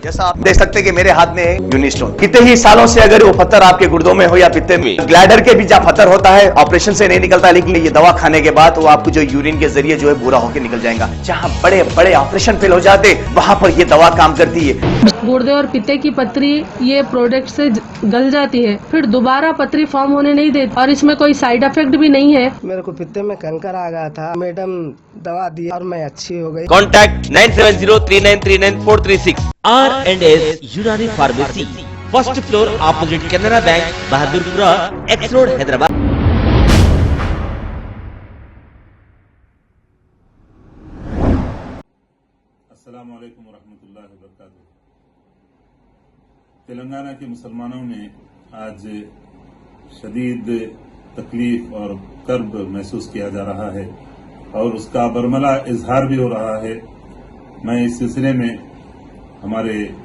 जैसा आप देख सकते हैं कि मेरे हाथ में है यूनिस्टोन। कितने ही सालों से अगर वो पत्थर आपके गुर्दों में हो या पित्ते में, ग्लैडर के भी जहाँ पत्थर होता है ऑपरेशन से नहीं निकलता, लेकिन ये दवा खाने के बाद वो आपको जो यूरिन के जरिए जो है पूरा होकर निकल जाएगा। जहाँ बड़े बड़े ऑपरेशन फेल हो जाते वहां पर ये दवा काम करती है। गुर्दे और पित्ते की पथरी ये प्रोडक्ट से गल जाती है, फिर दोबारा पथरी फॉर्म होने नहीं देती और इसमें कोई साइड इफेक्ट भी नहीं है। मेरे को पित्ते में कंकर आ गया था, मैडम दवा दी और मैं अच्छी हो गई। कॉन्टैक्ट 9703939436 R&S यूनानी pharmacy, first floor opposite Canara bank, Bahadurpura, x road, Hyderabad. अस्सलाम वालेकुम वरहमतुल्लाहि वबरकातुहू। तेलंगाना के मुसलमानों में आज शदीद तकलीफ और कर्ब महसूस किया जा रहा है और उसका बरमला इजहार भी हो रहा है। मैं इस सिलसिले में हमारे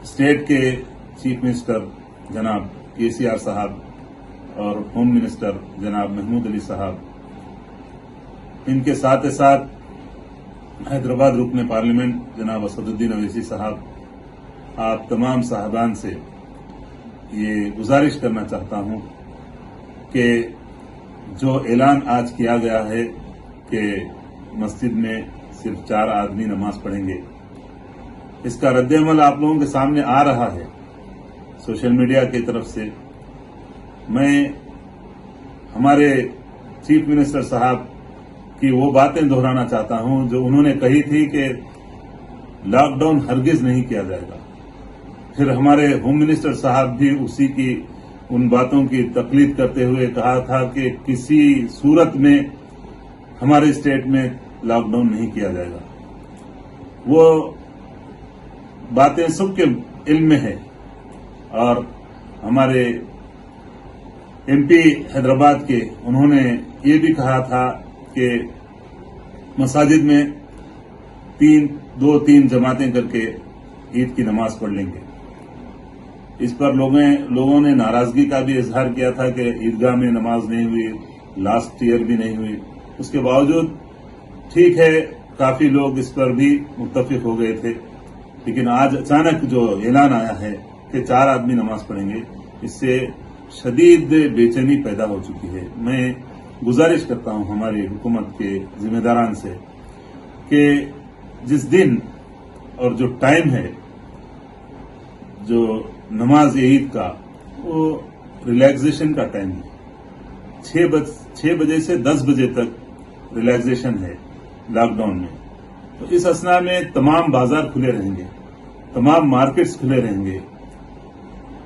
स्टेट के चीफ मिनिस्टर जनाब KCR साहब और होम मिनिस्टर जनाब महमूद अली साहब, इनके साथ साथ हैदराबाद रुकने पार्लियामेंट जनाब असदुद्दीन अवैसी साहब, आप तमाम साहबान से ये गुजारिश करना चाहता हूं कि जो ऐलान आज किया गया है कि मस्जिद में सिर्फ 4 आदमी नमाज पढ़ेंगे, इसका रद्द-ए-अमल आप लोगों के सामने आ रहा है सोशल मीडिया की तरफ से। मैं हमारे चीफ मिनिस्टर साहब की वो बातें दोहराना चाहता हूं जो उन्होंने कही थी कि लॉकडाउन हरगिज नहीं किया जाएगा। फिर हमारे होम मिनिस्टर साहब भी उसी की उन बातों की तकलीद करते हुए कहा था कि किसी सूरत में हमारे स्टेट में लॉकडाउन नहीं किया जाएगा। वो बातें सबके इल्म में है और हमारे MP हैदराबाद के उन्होंने ये भी कहा था कि मसाजिद में 2-3 जमातें करके ईद की नमाज पढ़ लेंगे। इस पर लोगों ने नाराजगी का भी इजहार किया था कि ईदगाह में नमाज नहीं हुई, लास्ट ईयर भी नहीं हुई। उसके बावजूद ठीक है, काफी लोग इस पर भी मुत्तफिक हो गए थे, लेकिन आज अचानक जो ऐलान आया है कि 4 आदमी नमाज पढ़ेंगे, इससे शदीद बेचैनी पैदा हो चुकी है। मैं गुजारिश करता हूं हमारी हुकूमत के जिम्मेदारान से कि जिस दिन और जो टाइम है जो नमाज ईद का, वो रिलैक्सेशन का टाइम है। 6 बजे से 10 बजे तक रिलैक्सेशन है लॉकडाउन में। तो इस असना में तमाम बाजार खुले रहेंगे, तमाम मार्केट्स खुले रहेंगे,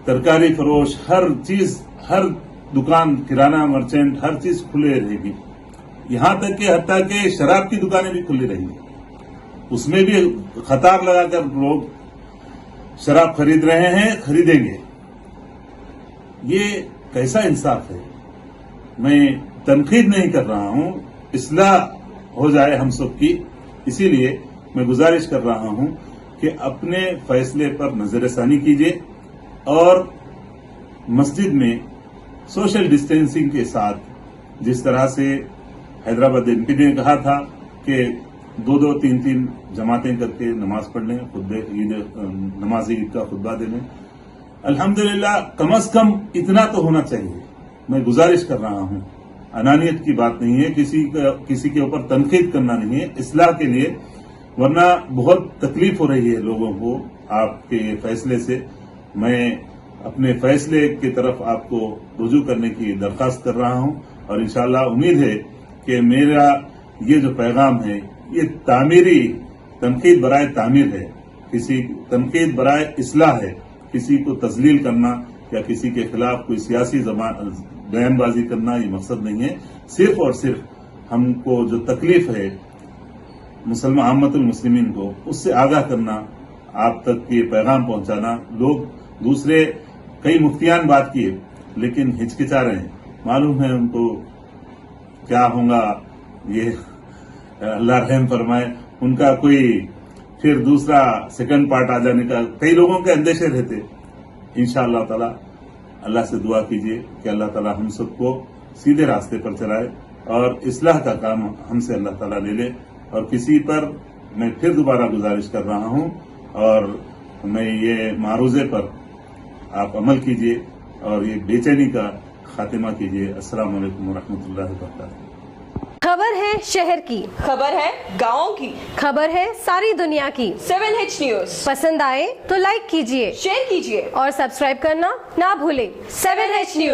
तरकारी फरोश, हर चीज, हर दुकान, किराना मर्चेंट, हर चीज खुले रहेगी। यहां तक कि हत्ता के शराब की दुकानें भी खुली रहेंगी। उसमें भी खतार लगाकर लोग शराब खरीद रहे हैं, खरीदेंगे। ये कैसा इंसाफ है? मैं तनकीद नहीं कर रहा हूं, इस्लाह हो जाए हम सब की। इसीलिए मैं गुजारिश कर रहा हूं कि अपने फैसले पर नजरसानी कीजिए और मस्जिद में सोशल डिस्टेंसिंग के साथ, जिस तरह से हैदराबाद MP ने कहा था कि 2-2, 3-3 जमातें करके नमाज पढ़ लें, नमाज ईद का खुतबा दे लें। अल्हम्दुलिल्लाह, कम अज कम इतना तो होना चाहिए। मैं गुजारिश कर रहा हूं, अनानियत की बात नहीं है, किसी के ऊपर तनकीद करना नहीं है, इस्लाह के लिए, वरना बहुत तकलीफ हो रही है लोगों को आपके फैसले से। मैं अपने फैसले की तरफ आपको रुजू करने की दरखास्त कर रहा हूं और इंशाअल्लाह उम्मीद है कि मेरा ये जो पैगाम है ये तामीरी, तनकीद बराए तामीर है, किसी तनकीद बराए इस्लाह है। किसी को तजलील करना या किसी के खिलाफ कोई सियासी बयानबाजी करना ये मकसद नहीं है। सिर्फ और सिर्फ हमको जो तकलीफ है मुसलमान आम्मतुल मुस्लिमीन को, उससे आगाह करना, आप तक ये पैगाम पहुंचाना। लोग दूसरे कई मुफ्तियान बात किए लेकिन हिचकिचा रहे हैं, मालूम है उनको क्या होगा, ये अल्लाह रहम फरमाए, उनका कोई फिर दूसरा सेकंड पार्ट आ जाने का कई लोगों के अंदेशे रहते। इंशाअल्लाह ताला अल्लाह से दुआ कीजिए कि अल्लाह ताला हम सबको सीधे रास्ते पर चलाए और इस्लाह का काम हमसे अल्लाह ताला ले ले। और किसी पर मैं फिर दोबारा गुजारिश कर रहा हूं اور میں یہ معروضے پر آپ عمل کیجیے اور یہ بے چینی کا خاتمہ کیجیے. السلام علیکم ورحمۃ اللہ وبرکاتہ. خبر ہے شہر کی، خبر ہے گاؤں کی، خبر ہے ساری دنیا کی. 7H نیوز پسند آئے تو لائک کیجئے، شیئر کیجیے اور سبسکرائب کرنا نہ بھولیں. 7H news.